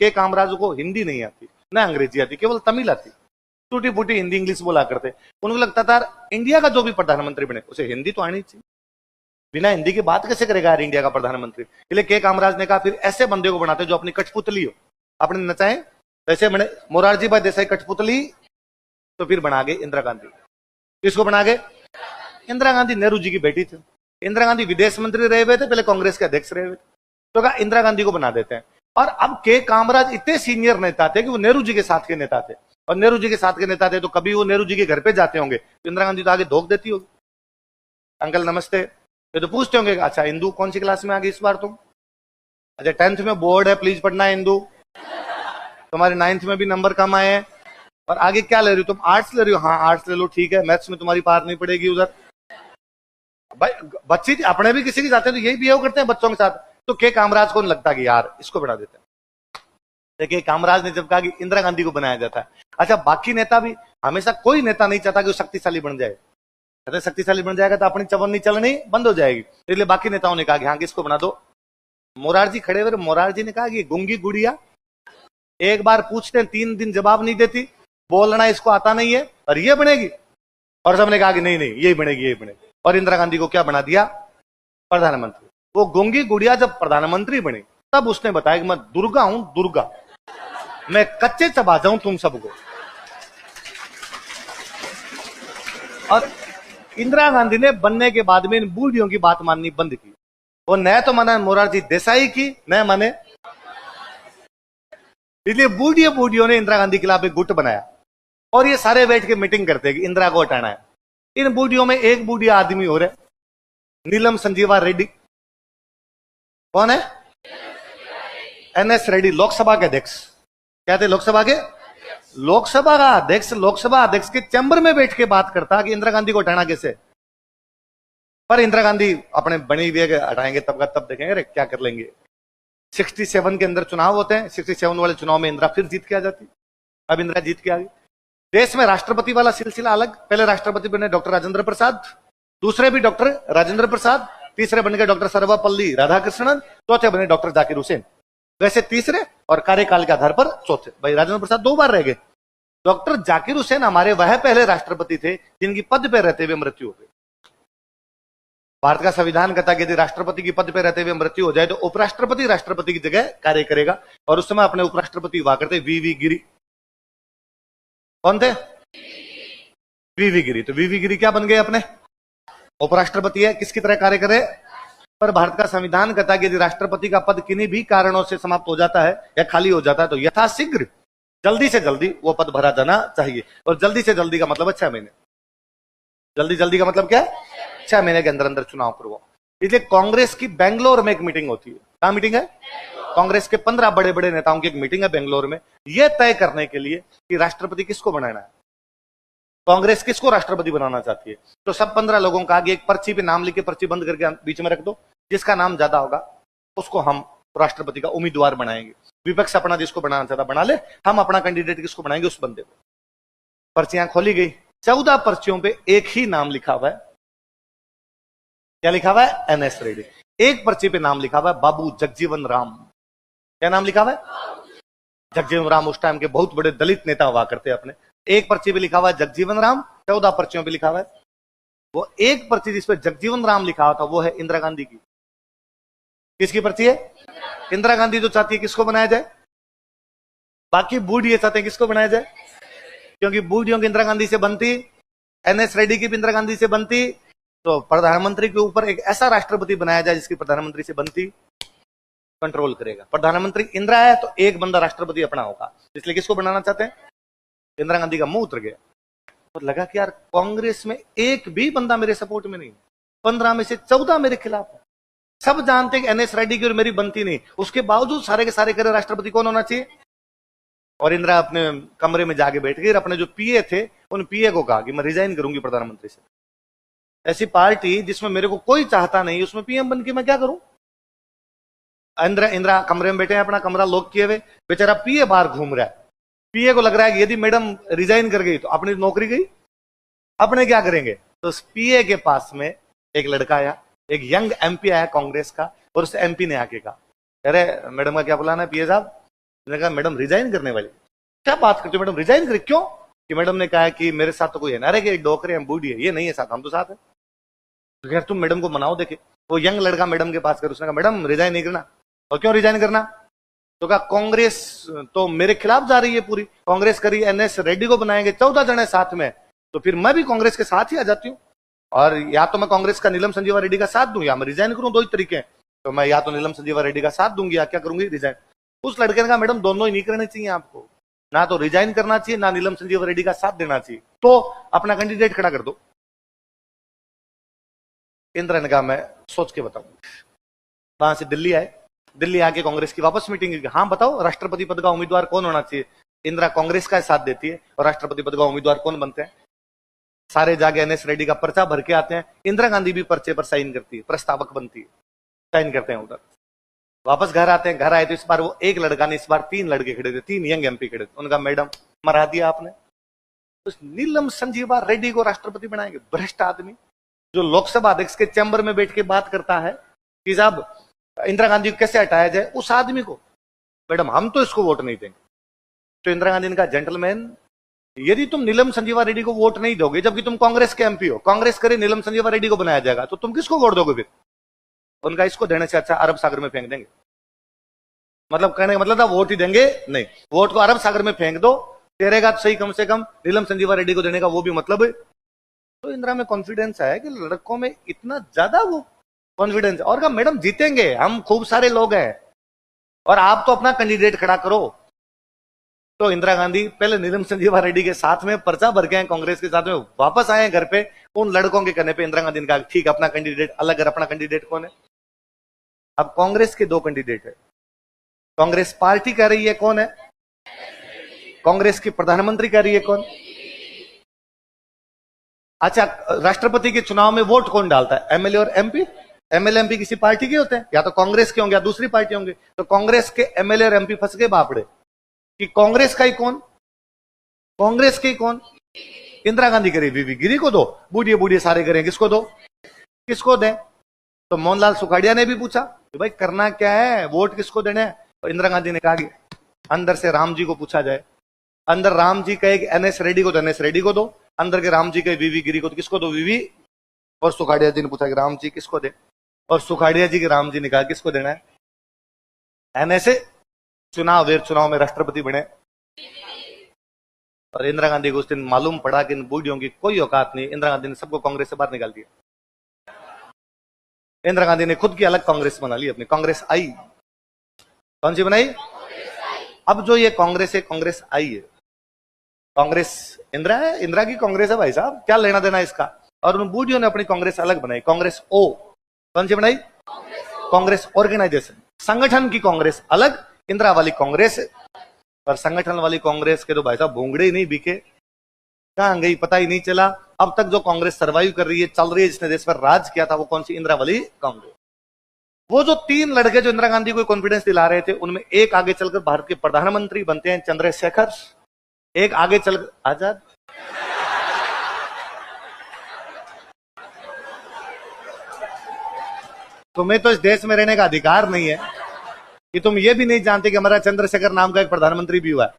के कामराज को हिंदी नहीं आती, ना अंग्रेजी आती, केवल तमिल आती, टूटी फूटी हिंदी इंग्लिश बोला करते। उनको लगता था इंडिया का जो भी प्रधानमंत्री बने उसे हिंदी तो आनी चाहिए, बिना हिंदी की बात कैसे करेगा यार इंडिया का प्रधानमंत्री। इसलिए के कामराज ने कहा फिर ऐसे बंदे को बनाते जो अपनी कठपुतली हो, अपने नचाए वैसे बने। मोरारजी भाई देसाई कठपुतली, तो फिर बना गए इंदिरा गांधी। किसको बना गए? इंदिरा गांधी नेहरू जी की बेटी थी। इंदिरा गांधी विदेश मंत्री रहे हुए थे, पहले कांग्रेस के अध्यक्ष रहे हुए थे, तो कहा इंदिरा गांधी को बना देते हैं। और अब के कामराज इतने सीनियर नेता थे कि वो नेहरू जी के साथ के नेता थे, और नेहरू जी के साथ के नेता थे तो कभी वो नेहरू जी के घर पे जाते होंगे तो इंदिरा गांधी तो आगे धोख देती होगी, अंकल नमस्ते, ये तो पूछते होंगे अच्छा हिंदू कौन सी क्लास में आ गई इस बार तुम? अच्छा 10th में बोर्ड है, प्लीज पढ़ना है हिंदू। तुम्हारे 9th में भी नंबर कम आए हैं, और आगे क्या ले रही हो तुम? आर्ट्स ले रही हो? हाँ आर्ट्स ले लो, ठीक है, मैथ्स में तुम्हारी पार नहीं पड़ेगी उधर। भाई बच्ची अपने भी किसी के जाते हैं तो यही बिहेव करते हैं बच्चों के साथ। तो के कामराज को लगता कि यार इसको बना देते हैं। देखिए कामराज ने जब कहा कि इंदिरा गांधी को बनाया जाता है, अच्छा बाकी नेता भी, हमेशा कोई नेता नहीं चाहता कि वो शक्तिशाली बन जाए, कहते शक्तिशाली बन जाएगा तो अपनी चवन्नी चलनी बंद हो जाएगी, इसलिए बाकी नेताओं ने कहा कि हाँ किसको बना दो। मोरारजी खड़े हुए, मोरारजी ने कहा कि गुंगी गुड़िया एक बार पूछते हैं 3 दिन जवाब नहीं देती, बोलना इसको आता नहीं है, और ये बनेगी। और सबने कहा कि नहीं नहीं यही बनेगी, यही बनेगी। और इंदिरा गांधी को क्या बना दिया? प्रधानमंत्री। वो गुंगी गुड़िया जब प्रधानमंत्री बनी तब उसने बताया कि मैं दुर्गा हूं, दुर्गा, मैं कच्चे चबा जाऊं तुम सबको। और इंदिरा गांधी ने बनने के बाद में इन बूढ़ियों की बात माननी बंद की। वो न तो माना मोरारजी देसाई की, न माने, इसलिए बूढ़ियों ने इंदिरा गांधी के खिलाफ एक गुट बनाया, और ये सारे बैठ के मीटिंग करते कि इंदिरा को हटाना है। इन बूढ़ियों में एक बूढ़िया आदमी हो रहे, नीलम संजीवा रेड्डी। कौन है? NS रेड्डी, लोकसभा के अध्यक्ष। क्या थे? लोकसभा के, लोकसभा का अध्यक्ष, लोकसभा अध्यक्ष के चैम्बर में बैठ के बात करता कि इंदिरा गांधी को हटाना कैसे। पर इंदिरा गांधी अपने बनी हुई हटाएंगे तब का तब देखेंगे, अरे क्या कर लेंगे। 67 के अंदर चुनाव होते हैं, 67 वाले चुनाव में इंदिरा फिर जीत के आ जाती। अब इंदिरा जीत के आ गई। देश में राष्ट्रपति वाला सिलसिला अलग, पहले राष्ट्रपति बने डॉक्टर राजेंद्र प्रसाद, दूसरे भी डॉक्टर राजेंद्र प्रसाद, तीसरे बन गए डॉक्टर सर्वपल्ली राधाकृष्णन, चौथे बने डॉक्टर जाकिर हुसैन। वैसे तीसरे और कार्यकाल के आधार पर चौथे। भाई राजेंद्र प्रसाद 2 बार रह गए। डॉक्टर जाकिर हुसैन हमारे वह पहले राष्ट्रपति थे जिनकी पद पे रहते हुए मृत्यु हो गई। भारत का संविधान कहता है कि यदि राष्ट्रपति की पद पे रहते हुए मृत्यु हो जाए तो उपराष्ट्रपति राष्ट्रपति की जगह कार्य करेगा, और उस समय अपने उपराष्ट्रपति हुआ करते वीवी गिरी। कौन थे? वीवी गिरी। तो वीवी गिरी क्या बन गए? अपने उपराष्ट्रपति है, किसकी तरह कार्य करे। पर भारत का संविधान कहता है कि यदि राष्ट्रपति का पद किन्हीं भी कारणों से समाप्त हो जाता है या खाली हो जाता है तो यथाशीघ्र, जल्दी से जल्दी वो पद भरा जाना चाहिए। और जल्दी से जल्दी का मतलब है 6 महीने। जल्दी जल्दी का मतलब क्या है? 6 महीने के अंदर अंदर चुनाव करवाओ। इसलिए कांग्रेस की बेंगलोर में एक मीटिंग होती है। क्या मीटिंग है? कांग्रेस के 15 बड़े बड़े नेताओं की एक मीटिंग है बेंगलोर में, यह तय करने के लिए कि राष्ट्रपति किसको बनाना है, कांग्रेस किसको राष्ट्रपति बनाना चाहती है। तो सब 15 लोगों का आगे एक पर्ची पे नाम लिख के पर्ची बंद करके बीच में रख दो, जिसका नाम ज्यादा होगा उसको हम राष्ट्रपति का उम्मीदवार बनाएंगे। विपक्ष अपना जिसको बनाना चाहता बना ले, हम अपना कैंडिडेट किसको बनाएंगे उस बंदे को। पर्चियां खोली गई, 14 पर्चियों पे एक ही नाम लिखा हुआ है। क्या लिखा हुआ है? NS रेड्डी। एक पर्ची पे नाम लिखा हुआ है बाबू जगजीवन राम। क्या नाम लिखा हुआ है? जगजीवन राम उस टाइम के बहुत बड़े दलित नेता हुआ करते अपने। एक पर्ची पे लिखा हुआ है जगजीवन राम, 14 पर्चियों पे लिखा हुआ है। वो एक पर्ची जिसपे जगजीवन राम लिखा हुआ था वो है इंदिरा गांधी की। किसकी पर्ची है? इंदिरा गांधी जो चाहती है किसको बनाया जाए। बाकी बूढ़ी चाहते हैं किसको बनाया जाए, क्योंकि बूढ़ियों की इंदिरा गांधी से बनती, NS रेड्डी की भी इंदिरा गांधी से बनती। तो प्रधानमंत्री के ऊपर एक ऐसा राष्ट्रपति बनाया जाए जिसकी प्रधानमंत्री से बनती कंट्रोल करेगा। प्रधानमंत्री इंदिरा है तो एक बंदा राष्ट्रपति अपना होगा, इसलिए किसको बनाना चाहते हैं? इंदिरा गांधी का मुंह उतर गया। तो लगा कि यार कांग्रेस में एक भी बंदा मेरे सपोर्ट में नहीं, 15 में से 14 मेरे खिलाफ है। सब जानते हैं कि NS रेड्डी की और मेरी बनती नहीं, उसके बावजूद सारे के सारे करे राष्ट्रपति कौन होना चाहिए। और इंदिरा अपने कमरे में जाके बैठ गई, अपने जो PA थे उन PA को कहा कि मैं रिजाइन करूंगी प्रधानमंत्री से। ऐसी पार्टी जिसमें मेरे को कोई चाहता नहीं उसमें PM बन के मैं क्या करूं। इंदिरा कमरे में बैठे हैं, अपना कमरा लॉक किए हुए, बेचारा PA बाहर घूम रहा है। PA को लग रहा है कि यदि मैडम रिजाइन कर गई तो अपनी नौकरी गई, अपने क्या करेंगे। तो PA के पास में एक लड़का आया, एक यंग MP आया कांग्रेस का, और उस MP ने आके कहा अरे मैडम का क्या बुलाना है PA साहब, मैंने कहा मैडम रिजाइन करने वाली? क्या बात करते हो मैडम, रिजाइन करे क्यों? कि मैडम ने कहा कि मेरे साथ तो कोई एनआरए के डोकरे हैं, बूढ़ी है, ये नहीं है साथ, हम तो साथ है। तो यार तुम मैडम को मनाओ। देखे वो यंग लड़का मैडम के पास कर, उसने कहा मैडम रिजाइन नहीं करना। और क्यों रिजाइन करना? तो कहा कांग्रेस तो मेरे खिलाफ जा रही है पूरी, कांग्रेस करी एनएस रेड्डी को बनाएंगे, 14 जने साथ में, तो फिर मैं भी कांग्रेस के साथ ही आ जाती हूँ। और या तो मैं कांग्रेस का नीलम संजीवा रेड्डी का साथ दूं या मैं रिजाइन करूं, दो ही तरीके हैं। तो मैं या तो नीलम संजीवा रेड्डी का साथ दूंगी या क्या करूंगी, रिजाइन। उस लड़के ने कहा मैडम दोनों ही नहीं करने चाहिए आपको, ना तो रिजाइन करना चाहिए ना नीलम संजीवा रेड्डी का साथ देना चाहिए, तो अपना कैंडिडेट खड़ा कर दो। इंदिरा ने कहा मैं सोच के बताऊंगा। वहां से दिल्ली आए, दिल्ली आके कांग्रेस की वापस मीटिंग की। हाँ बताओ राष्ट्रपति पद का उम्मीदवार कौन होना चाहिए? इंदिरा कांग्रेस का साथ देती है और राष्ट्रपति पद का उम्मीदवार कौन बनते हैं? सारे जाके एनएस रेड्डी का पर्चा भर के आते हैं, इंदिरा गांधी भी पर्चे पर साइन करती है, प्रस्तावक बनती है, साइन करते हैं उधर। वापस घर आते हैं, घर आए तो इस बार वो एक लड़का नहीं, इस बार 3 लड़के खड़े थे, 3 यंग एमपी खड़े थे। उनका मैडम मरा दिया आपने, तो नीलम संजीवा रेड्डी को राष्ट्रपति बनाएंगे? भ्रष्ट आदमी जो लोकसभा अध्यक्ष के चैम्बर में बैठ के बात करता है कि साहब इंदिरा गांधी को कैसे हटाया जाए, उस आदमी को मैडम हम तो इसको वोट नहीं देंगे। तो इंदिरा गांधी ने कहा जेंटलमैन, यदि तुम नीलम संजीवा रेड्डी को वोट नहीं दोगे, जबकि तुम कांग्रेस के एमपी हो, कांग्रेस करे नीलम संजीवा रेड्डी को बनाया जाएगा, तो तुम किसको वोट दोगे फिर? उनका इसको देने से अच्छा अरब सागर में फेंक देंगे। मतलब कहने का मतलब था वोट ही देंगे नहीं, वोट को अरब सागर में फेंक दो, तेरेगा तो सही, कम से कम नीलम संजीवा रेड्डी को देने का वो भी मतलब है। तो इंदिरा में कॉन्फिडेंस है कि लड़कों में इतना ज्यादा वो कॉन्फिडेंस, और कहा मैडम जीतेंगे हम, खूब सारे लोग हैं और आप तो अपना कैंडिडेट खड़ा करो। तो इंदिरा गांधी पहले नीलम संजीवा रेड्डी के साथ में पर्चा भर के हैं, कांग्रेस के साथ में वापस आए घर पे, उन लड़कों के कहने पे इंदिरा गांधी ने कहा ठीक अपना कैंडिडेट अलग है। अपना कैंडिडेट कौन है? अब कांग्रेस के 2 कैंडिडेट है, कांग्रेस पार्टी कह रही है कौन है, कांग्रेस की प्रधानमंत्री कह रही है कौन। अच्छा राष्ट्रपति के चुनाव में वोट कौन डालता है? एमएलए और एमपी। एमएलए एमपी किसी पार्टी के होते हैं, या तो कांग्रेस के होंगे या दूसरी पार्टी होंगे। तो कांग्रेस के एमएलए और एमपी फंस गए बापड़े कि कांग्रेस का ही कौन, कांग्रेस के ही कौन। इंदिरा गांधी करे बीबी गिरी को दो, बूढ़ी बूढ़ी सारे करें किसको दो, किसको दें? तो मोहनलाल सुखाड़िया ने भी पूछा कि भाई करना क्या है, वोट किसको देने हैं? तो इंदिरा गांधी ने कहा कि अंदर से राम जी को पूछा जाए, अंदर राम जी कहे कि एनएस रेड्डी को तो एनएस रेड्डी को दो, अंदर के राम जी कहे वीवी गिरी को तो किसको दो, वीवी। और सुखाड़िया जी ने पूछा कि राम जी किसको दे, और सुखाड़िया जी के राम जी ने कहा किसको देना है, एनएस चुनाव वेर चुनाव में राष्ट्रपति बने। और इंदिरा गांधी को उस दिन मालूम पड़ा कि इन बूढ़ियों की कोई औकात नहीं, इंदिरा गांधी ने सबको कांग्रेस से बाहर निकाल दिया। इंदिरा गांधी ने खुद की अलग कांग्रेस बना ली अपनी, कांग्रेस आई। कौन सी बनाई? अब जो ये कांग्रेस है, कांग्रेस आई है, कांग्रेस इंदिरा है, इंदिरा की कांग्रेस है भाई साहब, क्या लेना देना इसका। और उन बूढ़ियों ने अपनी कांग्रेस अलग बनाई, कांग्रेस ओ। कौन सी बनाई? कांग्रेस ऑर्गेनाइजेशन, संगठन की कांग्रेस अलग, इंदिरा वाली कांग्रेस। पर संगठन वाली कांग्रेस के तो भाई साहब भोंगड़े ही नहीं बिके, कहां गई पता ही नहीं चला। अब तक जो कांग्रेस सर्वाइव कर रही है, चल रही है, जिसने देश पर राज किया था, वो कौन सी? इंदिरा वाली कांग्रेस। वो जो 3 लड़के जो इंदिरा गांधी को कॉन्फिडेंस दिला रहे थे, उनमें एक आगे चलकर भारत के प्रधानमंत्री बनते हैं, चंद्रशेखर। एक आगे चल आजाद, तुम्हें तो इस देश में रहने का अधिकार नहीं है कि तुम ये भी नहीं जानते कि हमारा चंद्रशेखर नाम का एक प्रधानमंत्री भी हुआ है।